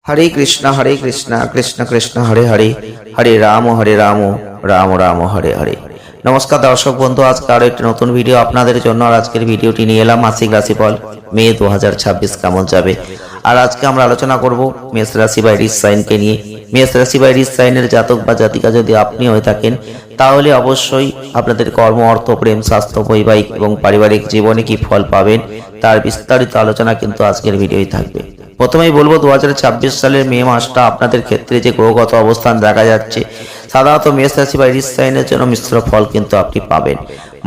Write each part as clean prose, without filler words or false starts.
হরে কৃষ্ণ কৃষ্ণ কৃষ্ণ হরে হরে, হরে রাম রাম রাম হরে হরে। নমস্কার দর্শক বন্ধু, আজকে আরো একটি নতুন ভিডিও আপনাদের জন্য। আর আজকের ভিডিওটি নিয়ে এলাম মাসিক রাশিফল মে 2026 কেমন যাবে। আর আজকে আমরা আলোচনা করব মেষ রাশি বা এরিস সাইনকে নিয়ে। মেষ রাশি বা এরিস সাইনের জাতক বা জাতিকা যদি আপনি হয়ে থাকেন, তাহলে অবশ্যই আপনাদের কর্ম, অর্থ, প্রেম, স্বাস্থ্য, বৈবাহিক এবং পারিবারিক জীবনে কি ফল পাবেন তার বিস্তারিত আলোচনা কিন্তু আজকের ভিডিওই থাকবে। প্রথমেই বলবো 2026 সালের মে মাসটা আপনাদের ক্ষেত্রে যে গ্রহগত অবস্থান দেখা যাচ্ছে, সাধারণত মেষ রাশি বা এরিস সাইনের জন্য মিশ্র ফল কিন্তু আপনি পাবেন।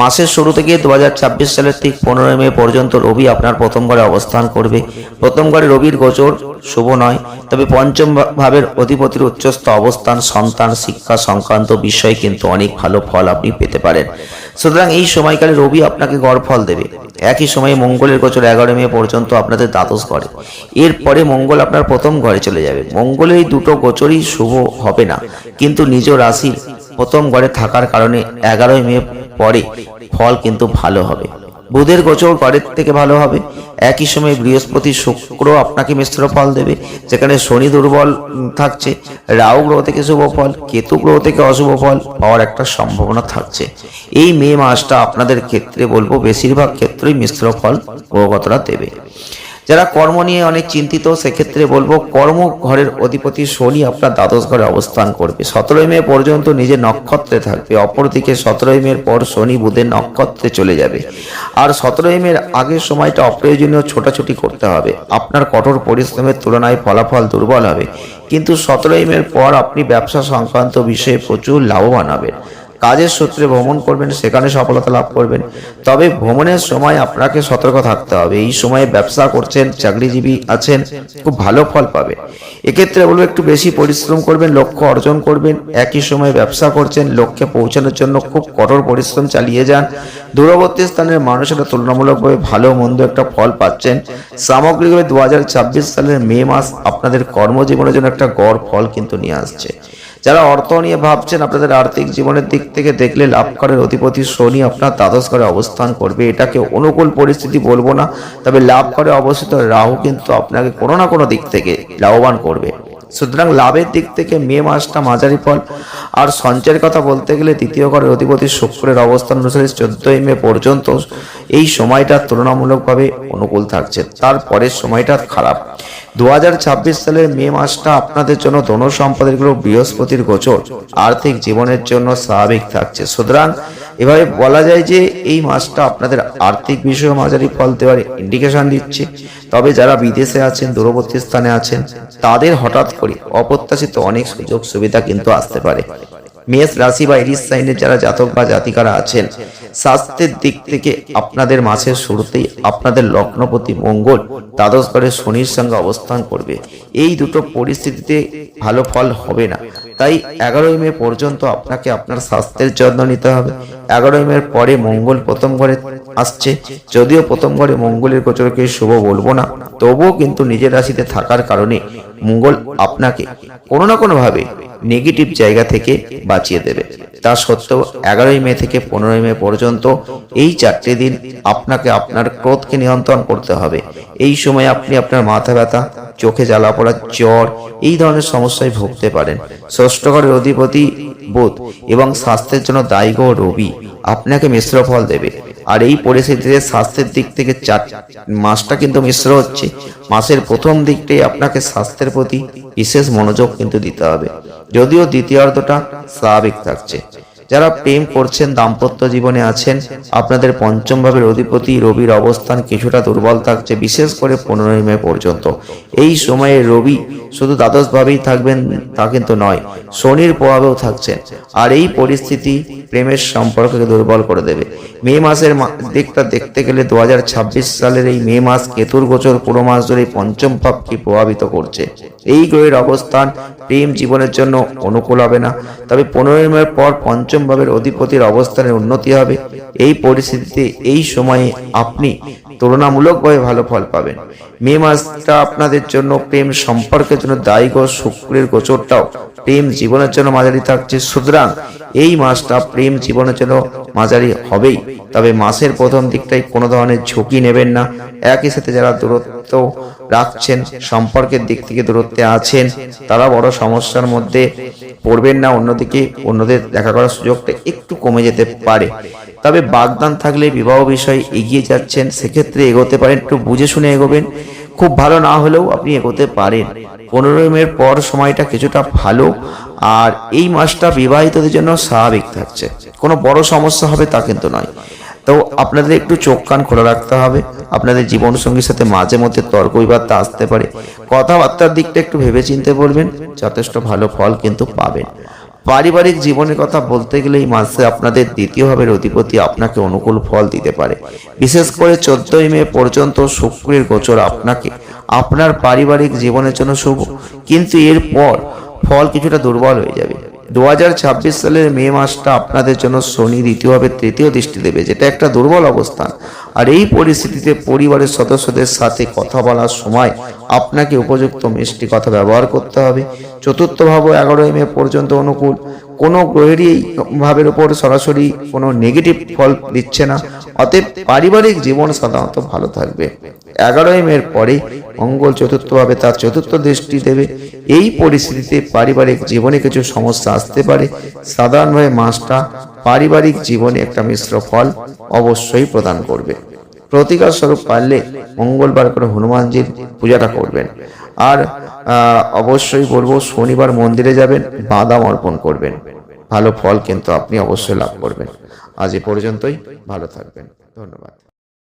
মাসের শুরু থেকে 2026 সালের ঠিক 15 মে পর্যন্ত রবি আপনার প্রথম ঘরে অবস্থান করবে। প্রথম ঘরে রবির গোচর শুভ নয়, তবে পঞ্চম ভাবের অধিপতির উচ্চস্থ অবস্থান সন্তান, শিক্ষা সংক্রান্ত বিষয়ে কিন্তু অনেক ভালো ফল আপনি পেতে পারেন। সুতরাং এই সময়কালে রবি আপনাকে গড় ফল দেবে। একই সময়ে মঙ্গলের গোচর 11 মে পর্যন্ত আপনাদের দ্বাদশ ঘরে। এরপরে মঙ্গল আপনার প্রথম ঘরে চলে যাবে। মঙ্গলের এই দুটো গোচরই শুভ হবে না, কিন্তু নিজ রাশির প্রথম ঘরে থাকার কারণে 11 মে পরে ফল কিন্তু ভালো হবে। বুধের গোচর ঘরের থেকে ভালো হবে। একই সময়ে বৃহস্পতি, শুক্র আপনাকে মিশ্র ফল দেবে, যেখানে শনি দুর্বল থাকছে। রাহু গ্রহ থেকে শুভ ফল, কেতু গ্রহ থেকে অশুভ ফল পাওয়ার একটা সম্ভাবনা থাকছে। এই মে মাসটা আপনাদের ক্ষেত্রে বলবো বেশিরভাগ ক্ষেত্রেই মিশ্র ফল গ্রহগতরা দেবে। যারা কর্ম নিয়ে অনেক চিন্তিত, সেক্ষেত্রে বলবো কর্ম ঘরের অধিপতি শনি আপনার দ্বাদশ ঘরে অবস্থান করবে। 17 মে পর্যন্ত নিজের নক্ষত্রে থাকবে। অপরদিকে 17 মে পর শনি বুধের নক্ষত্রে চলে যাবে। আর 17 মের আগের সময়টা অপ্রয়োজনীয় ছোটাছুটি করতে হবে। আপনার কঠোর পরিশ্রমের তুলনায় ফলাফল দুর্বল হবে, কিন্তু 17 মের পর আপনি ব্যবসা সংক্রান্ত বিষয়ে প্রচুর লাভবান হবেন। কাজের সূত্রে ভ্রমণ করবেন, সেখানে সফলতা লাভ করবেন। তবে ভ্রমণের সময় আপনাকে সতর্ক থাকতে হবে। এই সময়ে ব্যবসা করছেন, চাকরিজীবী আছেন, খুব ভালো ফল পাবেন। এক্ষেত্রে বলবো একটু বেশি পরিশ্রম করবেন, লক্ষ্য অর্জন করবেন। একই সময়ে ব্যবসা করছেন, লক্ষ্যে পৌঁছানোর জন্য খুব কঠোর পরিশ্রম চালিয়ে যান। দূরবর্তী স্থানের মানুষেরা তুলনামূলকভাবে ভালো মন্দ একটা ফল পাচ্ছেন। সামগ্রিকভাবে 2026 সালের মে মাস আপনাদের কর্মজীবনের জন্য একটা গড় ফল কিন্তু নিয়ে আসছে। যারা অর্থ নিয়ে ভাবছেন, আপনাদের আর্থিক জীবনের দিক থেকে দেখলে লাভ করার অধিপতি শনি আপনার দ্বাদশ ঘরে অবস্থান করবে। এটাকে অনুকূল পরিস্থিতি বলবো না, তবে লাভ করে অবস্থিত রাহু কিন্তু আপনাকে কোনো না কোনো দিক থেকে লাভবান করবে। সুতরাং লাভের দিক থেকে মে মাসটা মাঝারি ফল। আর সঞ্চয়ের কথা বলতে গেলে দ্বিতীয় ঘরের অধিপতি শুক্রের অবস্থান অনুসারে 14 মে পর্যন্ত এই সময়টা তুলনামূলকভাবে অনুকূল থাকছে। তারপরের সময়টা খারাপ। 2026 সালের মে মাসটা আপনাদের জন্য ধন সম্পদের গ্রহ বৃহস্পতির গোচর আর্থিক জীবনের জন্য স্বাভাবিক থাকছে। সুতরাং এভাবে বলা যায় যে এই মাসটা আপনাদের আর্থিক বিষয়ে মাঝারি ফল দেওয়ার ইন্ডিকেশন দিচ্ছে। তবে যারা বিদেশে আছেন, দূরবর্তী স্থানে আছেন, তাদের হঠাৎ করে অপ্রত্যাশিত অনেক সুযোগ সুবিধা কিন্তু আসতে পারে। মেষ রাশি বা এরিস সাইনের যারা জাতক বা জাতিকারা আছেন, স্বাস্থ্যের দিক থেকে আপনাদের মাসের শুরুতেই আপনাদের লগ্নপতি মঙ্গল দ্বাদশ ঘরে শনির সঙ্গে অবস্থান করবে। এই দুটো পরিস্থিতিতে ভালো ফল হবে না। তাই 11 মে পর্যন্ত আপনাকে আপনার স্বাস্থ্যের যত্ন নিতে হবে। 11 মের পরে মঙ্গল প্রথম ঘরে আসছে। যদিও প্রথম ঘরে মঙ্গলের গোচরকে শুভ বলবো না, তবুও কিন্তু নিজের রাশিতে থাকার কারণে মঙ্গল আপনাকে কোনো না কোনো ভাবে নেগেটিভ জায়গা থেকে বাঁচিয়ে দেবে। তা সত্ত্বেও 11 মে থেকে 15 মে পর্যন্ত এই 4টে দিন আপনাকে আপনার ক্রোধকে নিয়ন্ত্রণ করতে হবে। এই সময় আপনি আপনার মাথা ব্যথা, চোখে জ্বালা পড়া, জ্বর এই ধরনের সমস্যায় ভুগতে পারেন। ষষ্ঠ ঘরের অধিপতি বুধ এবং স্বাস্থ্যের জন্য দায়ী গ্রহ রবি আপনাকে মিশ্র ফল দেবে। আর এই পরিস্থিতিতে স্বাস্থ্যের দিক থেকে মাসটা কিন্তু মিশ্র হচ্ছে। মাসের প্রথম দিকটাই আপনাকে স্বাস্থ্যের প্রতি বিশেষ মনোযোগ কিন্তু দিতে হবে, যদিও দ্বিতীয়ার্ধটা স্বাভাবিক থাকছে। যারা প্রেম করছেন, দাম্পত্য জীবনে আছেন, আপনাদের পঞ্চম ভাবের অধিপতি রবির অবস্থান কিছুটা দুর্বল থাকছে, বিশেষ করে 15 মে পর্যন্ত। এই সময়ে রবি শুধু দ্বাদশ ভাবেই থাকবেন তা কিন্তু নয়, শনির প্রভাবেও থাকছেন। আর এই পরিস্থিতি প্রেমের সম্পর্ককে দুর্বল করে দেবে। মে মাসের দিকটা দেখতে গেলে 2026 সালের এই মে মাস কেতুর গোচর পুরো মাস ধরে পঞ্চম ভাবকে প্রভাবিত করছে। এই গ্রহের অবস্থান প্রেম জীবনের জন্য অনুকূল হবে না, তবে 15 মের পর পঞ্চম ভাবের অধিপতির অবস্থানের উন্নতি হবে। এই পরিস্থিতিতে এই সময়ে আপনি তুলনামূলকভাবে ভালো ফল পাবেন। মে মাসটা আপনাদের জন্য প্রেম সম্পর্কের জন্য দায়ী গো। শুক্রের গোচরটাও প্রেম জীবনের জন্য মাঝারি থাকছে, সুতরাং এই মাসটা প্রেম জীবনের জন্য মাঝারি হবেই। তবে মাসের প্রথম দিকটাই কোনো ধরনের ঝুঁকি নেবেন না। একই সাথে যারা দূরত্ব রাখছেন, সম্পর্কের দিক থেকে দূরত্বে আছেন, তারা বড় সমস্যার মধ্যে পড়বেন না। অন্যদিকে অন্যদের দেখা করার সুযোগটা একটু কমে যেতে পারে। তবে বাগদান থাকলে বিবাহ বিষয়ে এগিয়ে যাচ্ছেন, সেক্ষেত্রে এগোতে পারেন, একটু বুঝে শুনে এগোবেন। খুব ভালো না হলেও আপনি এগোতে পারেন। 15 মের পর সময়টা কিছুটা ভালো, আর এই মাসটা বিবাহিতদের জন্য স্বাভাবিক থাকছে। কোনো বড় সমস্যা হবে তা কিন্তু নয়। তো আপনাদের একটু চোখ কান খোলা রাখতে হবে। আপনাদের জীবনসঙ্গীর সাথে মাঝে মধ্যে তর্ক বিবাদটা আসতে পারে। কথাবার্তার দিকটা একটু ভেবেচিন্তে বলবেন, যথেষ্ট ভালো ফল কিন্তু পাবেন। পারিবারিক জীবনের কথা বলতে গেলে এই মাসে আপনাদের দ্বিতীয় ভাবের অধিপতি আপনাকে অনুকূল ফল দিতে পারে। বিশেষ করে 14 মে পর্যন্ত শুক্রের গোচর আপনাকে আপনার পারিবারিক জীবনের জন্য শুভ, কিন্তু এরপর ফল কিছুটা দুর্বল হয়ে যাবে। 2026 সালের মে মাসটা আপনাদের জন্য শনি দ্বিতীয়ভাবে তৃতীয় দৃষ্টি দেবে, যেটা একটা দুর্বল অবস্থান। আর এই পরিস্থিতিতে পরিবারের সদস্যদের সাথে কথা বলার সময় আপনাকে উপযুক্ত মিষ্টি কথা ব্যবহার করতে হবে। চতুর্থ ভাব 11 মে পর্যন্ত অনুকূল, কোনো গ্রহেরই এই ভাবের উপর সরাসরি কোনো নেগেটিভ ফল দিচ্ছে না। অতএব পারিবারিক জীবন সাধারণত ভালো থাকবে। 11 মের পরে মঙ্গল চতুর্থভাবে তার চতুর্থ দৃষ্টি দেবে। এই পরিস্থিতিতে পারিবারিক জীবনে কিছু সমস্যা আসতে পারে। সাধারণভাবে মাসটা পারিবারিক জীবনে একটা মিশ্র ফল অবশ্যই প্রদান করবে। প্রতিকার স্বরূপ পারলে মঙ্গলবার করে হনুমানজির পূজাটা করবেন। আর অবশ্যই বলবো শনিবার মন্দিরে যাবেন, বাদাম অর্পণ করবেন। ভালো ফল কিন্তু আপনি অবশ্যই লাভ করবেন। আজ এ পর্যন্তই, ভালো থাকবেন, ধন্যবাদ।